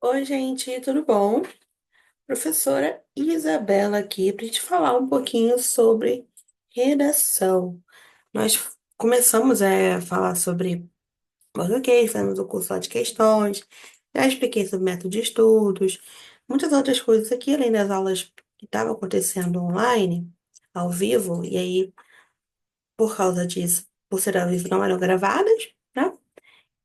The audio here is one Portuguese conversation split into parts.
Oi, gente, tudo bom? Professora Isabela aqui para te falar um pouquinho sobre redação. Nós começamos a falar sobre português, fizemos o curso lá de questões, já expliquei sobre método de estudos, muitas outras coisas aqui, além das aulas que estavam acontecendo online, ao vivo, e aí, por causa disso, por ser ao vivo, não eram gravadas, né?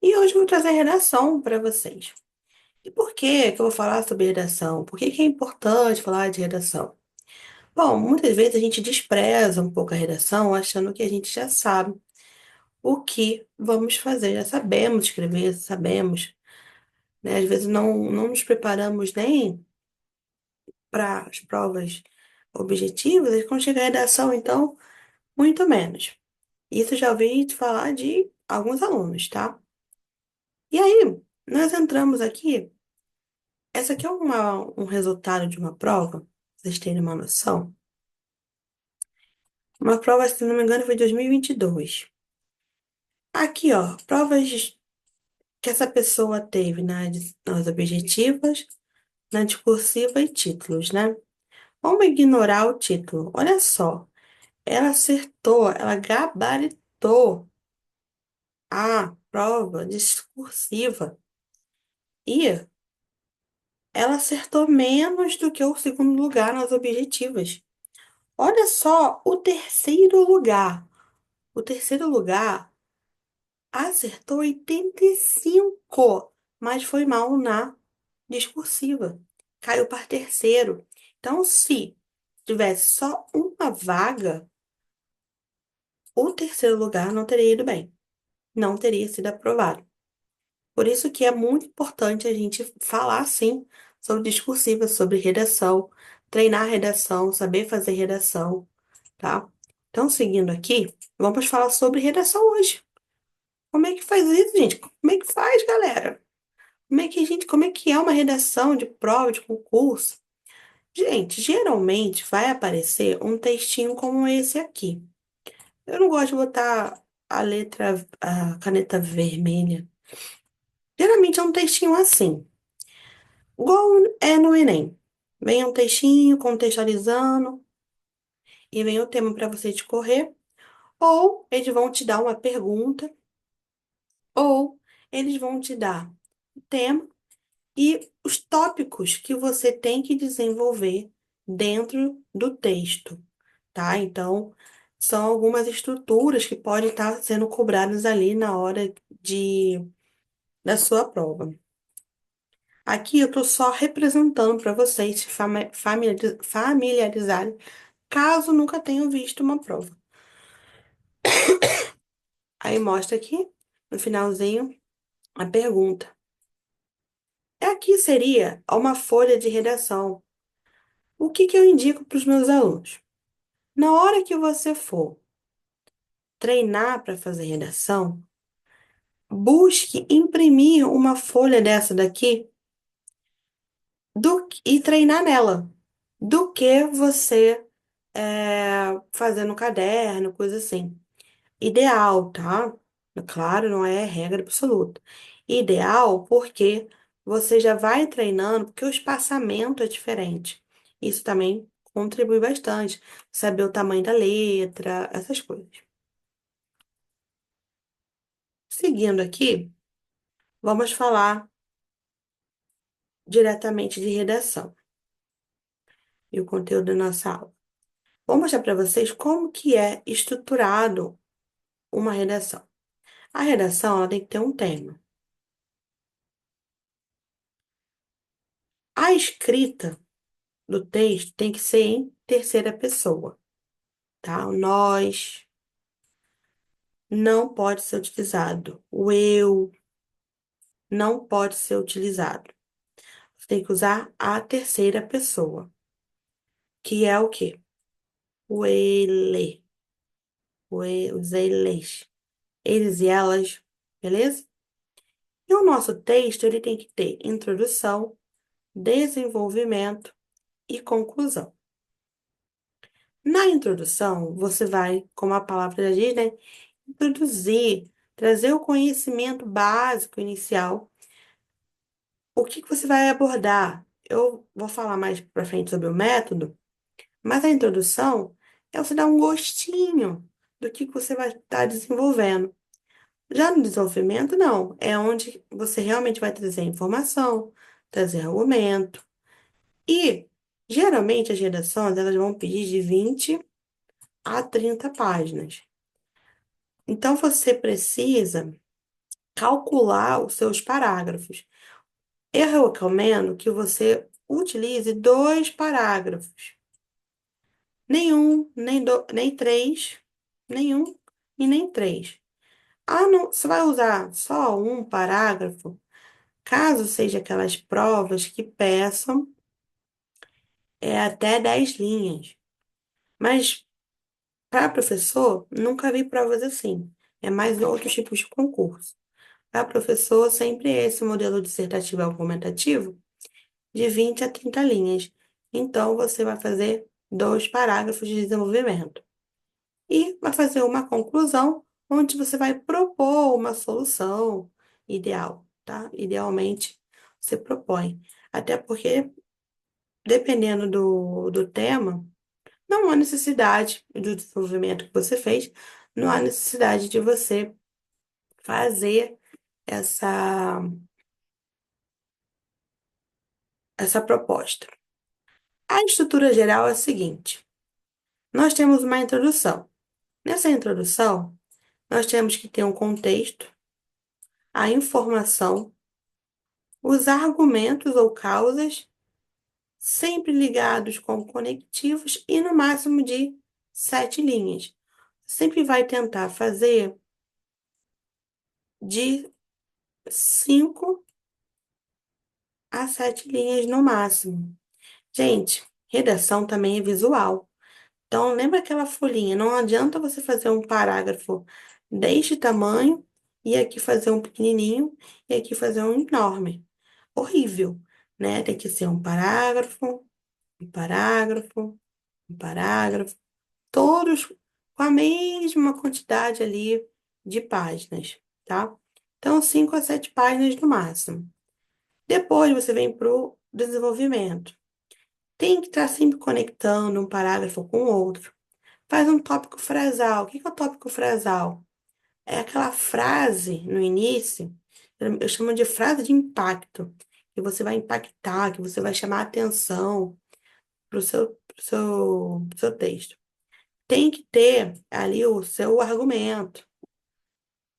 E hoje eu vou trazer redação para vocês. E por que que eu vou falar sobre redação? Por que que é importante falar de redação? Bom, muitas vezes a gente despreza um pouco a redação achando que a gente já sabe o que vamos fazer, já sabemos escrever, sabemos, né? Às vezes não nos preparamos nem para as provas objetivas, e quando chega a redação, então, muito menos. Isso eu já ouvi falar de alguns alunos, tá? E aí, nós entramos aqui, essa aqui é um resultado de uma prova, pra vocês terem uma noção. Uma prova, se não me engano, foi 2022. Aqui, ó, provas que essa pessoa teve nas objetivas, na discursiva e títulos, né? Vamos ignorar o título. Olha só, ela acertou, ela gabaritou a prova discursiva e ela acertou menos do que o segundo lugar nas objetivas. Olha só, o terceiro lugar. O terceiro lugar acertou 85, mas foi mal na discursiva. Caiu para terceiro. Então, se tivesse só uma vaga, o terceiro lugar não teria ido bem. Não teria sido aprovado. Por isso que é muito importante a gente falar, sim, sobre discursiva, sobre redação, treinar redação, saber fazer redação, tá? Então, seguindo aqui, vamos falar sobre redação hoje. Como é que faz isso, gente? Como é que faz, galera? Como é que é uma redação de prova, de concurso? Gente, geralmente vai aparecer um textinho como esse aqui. Eu não gosto de botar a caneta vermelha. Geralmente é um textinho assim, igual é no Enem. Vem um textinho contextualizando e vem o tema para você discorrer, ou eles vão te dar uma pergunta, ou eles vão te dar o tema e os tópicos que você tem que desenvolver dentro do texto, tá? Então, são algumas estruturas que podem estar sendo cobradas ali na hora da sua prova. Aqui eu estou só representando para vocês se familiarizarem, caso nunca tenham visto uma prova. Aí mostra aqui, no finalzinho, a pergunta. Aqui seria uma folha de redação. O que que eu indico para os meus alunos? Na hora que você for treinar para fazer redação, busque imprimir uma folha dessa daqui e treinar nela, do que você fazer no caderno, coisa assim. Ideal, tá? Claro, não é regra absoluta. Ideal porque você já vai treinando, porque o espaçamento é diferente. Isso também contribui bastante. Saber o tamanho da letra, essas coisas. Seguindo aqui, vamos falar diretamente de redação e o conteúdo da nossa aula. Vou mostrar para vocês como que é estruturado uma redação. A redação, ela tem que ter um tema. A escrita do texto tem que ser em terceira pessoa, tá? O nós não pode ser utilizado. O eu não pode ser utilizado. Você tem que usar a terceira pessoa, que é o quê? O ele, os eles, eles e elas, beleza? E o nosso texto, ele tem que ter introdução, desenvolvimento e conclusão. Na introdução, você vai, como a palavra já diz, né? Introduzir, trazer o conhecimento básico inicial o que que você vai abordar? Eu vou falar mais para frente sobre o método, mas a introdução é você dar um gostinho do que você vai estar desenvolvendo. Já no desenvolvimento, não. É onde você realmente vai trazer informação, trazer argumento. E, geralmente, as redações, elas vão pedir de 20 a 30 páginas. Então, você precisa calcular os seus parágrafos. Eu recomendo que você utilize dois parágrafos. Nenhum, nem três, nenhum e nem três. Ah, não, você vai usar só um parágrafo, caso seja aquelas provas que peçam até 10 linhas. Mas para professor, nunca vi provas assim. É mais em outros tipos de concurso. Para professor, sempre é esse modelo dissertativo argumentativo de 20 a 30 linhas. Então, você vai fazer dois parágrafos de desenvolvimento. E vai fazer uma conclusão, onde você vai propor uma solução ideal, tá? Idealmente, você propõe. Até porque, dependendo do tema, não há necessidade do desenvolvimento que você fez, não há necessidade de você fazer essa, essa proposta. A estrutura geral é a seguinte: nós temos uma introdução. Nessa introdução, nós temos que ter um contexto, a informação, os argumentos ou causas, sempre ligados com conectivos e no máximo de 7 linhas. Sempre vai tentar fazer de 5 a 7 linhas no máximo. Gente, redação também é visual. Então, lembra aquela folhinha? Não adianta você fazer um parágrafo deste tamanho e aqui fazer um pequenininho e aqui fazer um enorme. Horrível, né? Tem que ser um parágrafo, um parágrafo, um parágrafo, todos com a mesma quantidade ali de páginas, tá? Então, 5 a 7 páginas no máximo. Depois você vem para o desenvolvimento. Tem que estar sempre conectando um parágrafo com o outro. Faz um tópico frasal. O que que é o tópico frasal? É aquela frase no início, eu chamo de frase de impacto, que você vai impactar, que você vai chamar a atenção para o seu texto. Tem que ter ali o seu argumento.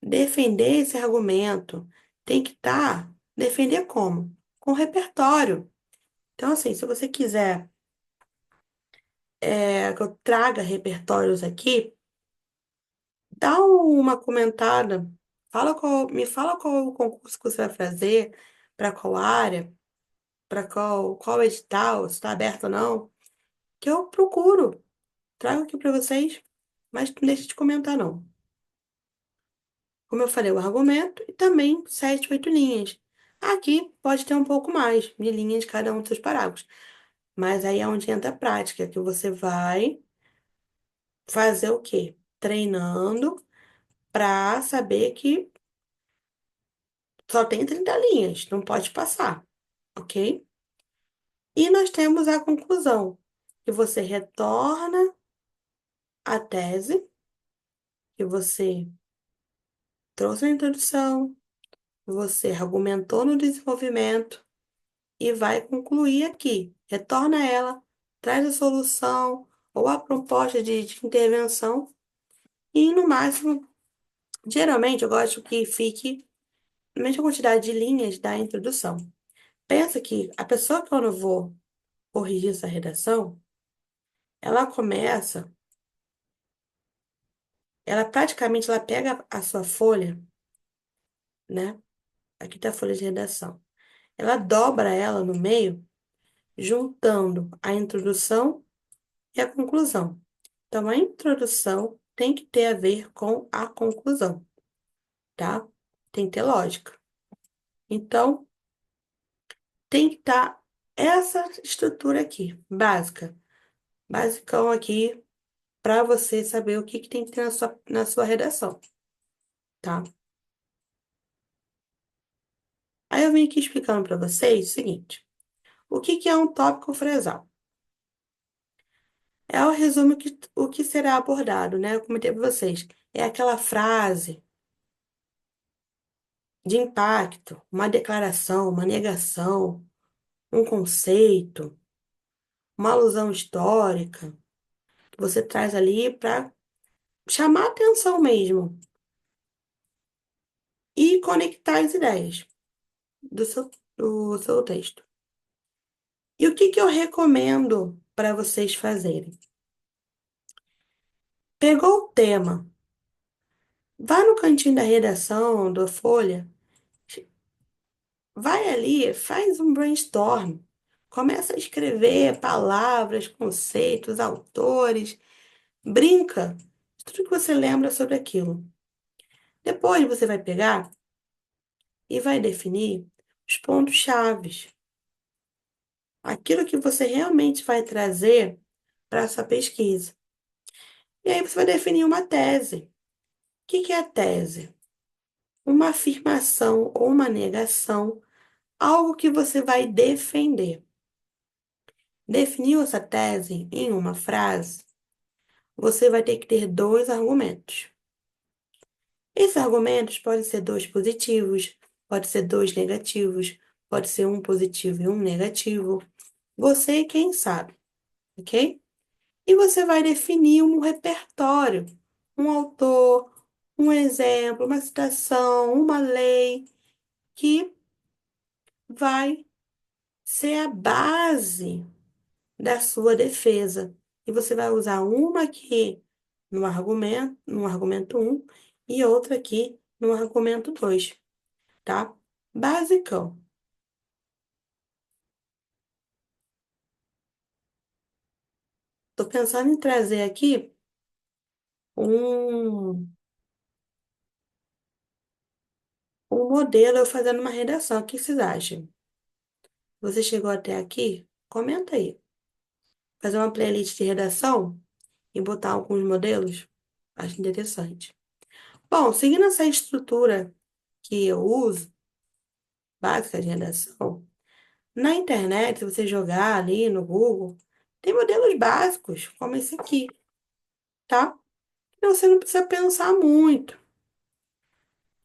Defender esse argumento. Tem que estar. Defender como? Com repertório. Então, assim, se você quiser que eu traga repertórios aqui, dá uma comentada, me fala qual é o concurso que você vai fazer, para qual área, para qual edital, se está aberto ou não, que eu procuro, trago aqui para vocês, mas não deixe de comentar não. Como eu falei, o argumento e também 7, 8 linhas. Aqui pode ter um pouco mais de linhas de cada um dos seus parágrafos, mas aí é onde entra a prática, que você vai fazer o quê? Treinando para saber que só tem 30 linhas, não pode passar, ok? E nós temos a conclusão, que você retorna à tese, que você trouxe na introdução, você argumentou no desenvolvimento e vai concluir aqui. Retorna ela, traz a solução ou a proposta de intervenção e, no máximo, geralmente eu gosto que fique a mesma quantidade de linhas da introdução. Pensa que a pessoa que eu vou corrigir essa redação, ela começa, ela praticamente ela pega a sua folha, né? Aqui tá a folha de redação. Ela dobra ela no meio, juntando a introdução e a conclusão. Então, a introdução tem que ter a ver com a conclusão, tá? Tem que ter lógica. Então, tem que estar essa estrutura aqui, básica. Basicão aqui, para você saber o que que tem que ter na sua redação, tá? Aí eu vim aqui explicando para vocês o seguinte: o que que é um tópico frasal? É o resumo que o que será abordado, né? Eu comentei para vocês. É aquela frase de impacto, uma declaração, uma negação, um conceito, uma alusão histórica, que você traz ali para chamar atenção mesmo e conectar as ideias do seu texto. E o que que eu recomendo para vocês fazerem? Pegou o tema, vá no cantinho da redação, da folha, vai ali, faz um brainstorm, começa a escrever palavras, conceitos, autores, brinca, tudo que você lembra sobre aquilo. Depois você vai pegar e vai definir os pontos chaves, aquilo que você realmente vai trazer para essa pesquisa. E aí você vai definir uma tese. O que que é a tese? Uma afirmação ou uma negação, algo que você vai defender. Definiu essa tese em uma frase, você vai ter que ter dois argumentos. Esses argumentos podem ser dois positivos, pode ser dois negativos, pode ser um positivo e um negativo. Você e quem sabe, ok? E você vai definir um repertório, um autor, um exemplo, uma citação, uma lei que vai ser a base da sua defesa. E você vai usar uma aqui no argumento um e outra aqui no argumento 2, tá? Basicão. Tô pensando em trazer aqui um, um modelo eu fazendo uma redação. O que vocês acham? Você chegou até aqui? Comenta aí. Fazer uma playlist de redação e botar alguns modelos? Acho interessante. Bom, seguindo essa estrutura que eu uso, básica de redação, na internet, se você jogar ali no Google, tem modelos básicos, como esse aqui, tá? Então você não precisa pensar muito,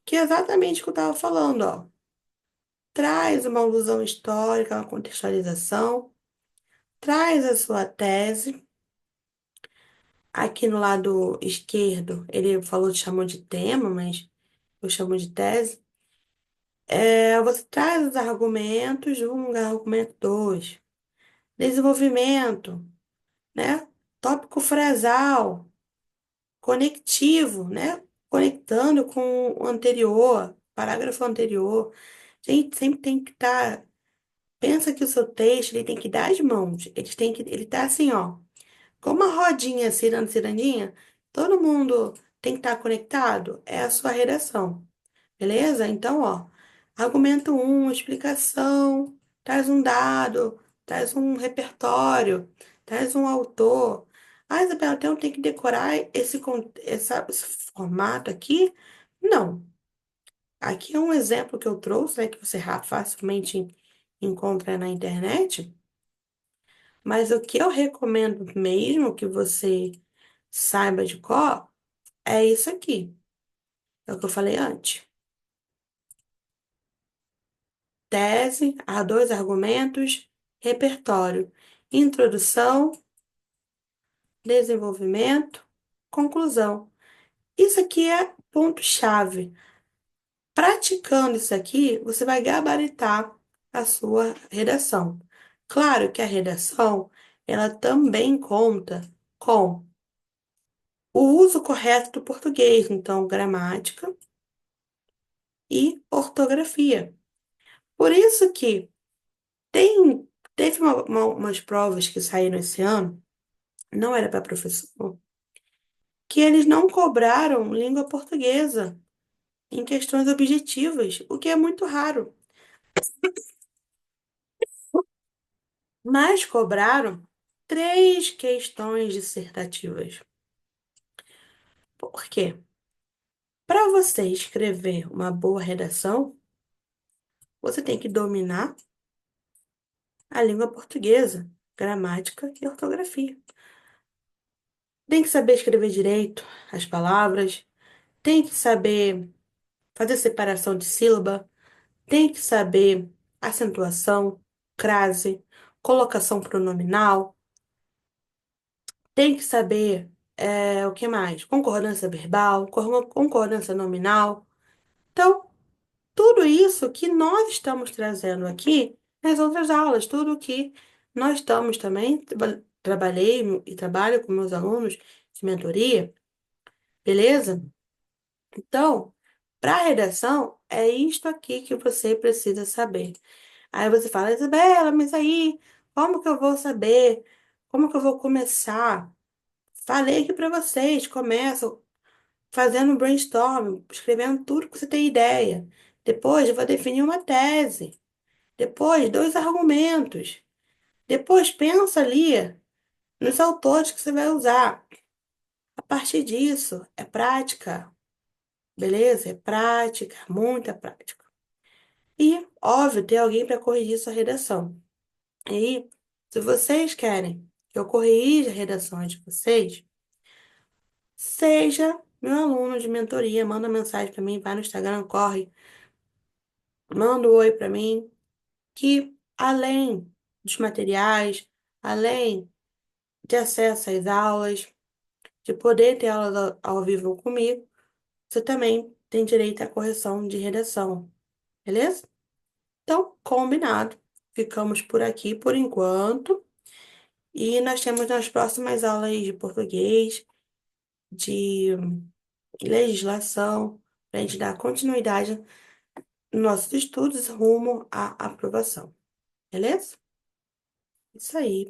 que é exatamente o que eu estava falando, ó. Traz uma alusão histórica, uma contextualização, traz a sua tese. Aqui no lado esquerdo, ele falou, chamou de tema, mas eu chamo de tese. Você traz os argumentos, um argumento 2, desenvolvimento, né? Tópico frasal, conectivo, né? Conectando com o anterior, parágrafo anterior. Gente, sempre tem que estar. Pensa que o seu texto ele tem que dar as mãos. Ele tá assim, ó, como uma rodinha cirando, cirandinha. Todo mundo tem que estar conectado. É a sua redação. Beleza? Então, ó, argumento um, explicação, traz um dado, traz um repertório, traz um autor. Ah, Isabela, então tem que decorar esse formato aqui? Não. Aqui é um exemplo que eu trouxe, né, que você facilmente encontra na internet, mas o que eu recomendo mesmo que você saiba de cor é isso aqui. É o que eu falei antes. Tese, há dois argumentos, repertório, introdução, desenvolvimento, conclusão. Isso aqui é ponto-chave. Praticando isso aqui, você vai gabaritar a sua redação. Claro que a redação, ela também conta com o uso correto do português, então gramática e ortografia. Por isso que teve umas provas que saíram esse ano, não era para professor, que eles não cobraram língua portuguesa em questões objetivas, o que é muito raro. Mas cobraram três questões dissertativas. Por quê? Para você escrever uma boa redação, você tem que dominar a língua portuguesa, gramática e ortografia. Tem que saber escrever direito as palavras, tem que saber fazer separação de sílaba, tem que saber acentuação, crase, colocação pronominal, tem que saber o que mais? Concordância verbal, concordância nominal. Então, tudo isso que nós estamos trazendo aqui nas outras aulas, tudo que nós estamos também, trabalhei e trabalho com meus alunos de mentoria, beleza? Então, para a redação, é isto aqui que você precisa saber. Aí você fala, Isabela, mas aí, como que eu vou saber? Como que eu vou começar? Falei aqui para vocês, começam fazendo um brainstorm, escrevendo tudo que você tem ideia. Depois eu vou definir uma tese. Depois, dois argumentos. Depois, pensa ali nos autores que você vai usar. A partir disso, é prática, beleza? É prática, muita prática. E, óbvio, ter alguém para corrigir sua redação. E aí, se vocês querem que eu corrija a redação de vocês, seja meu aluno de mentoria, manda mensagem para mim, vai no Instagram, corre, manda um oi para mim, que além dos materiais, além de acesso às aulas, de poder ter aulas ao vivo comigo, você também tem direito à correção de redação, beleza? Então, combinado. Ficamos por aqui por enquanto. E nós temos nas próximas aulas de português, de legislação, para a gente dar continuidade nos nossos estudos rumo à aprovação. Beleza? Isso aí.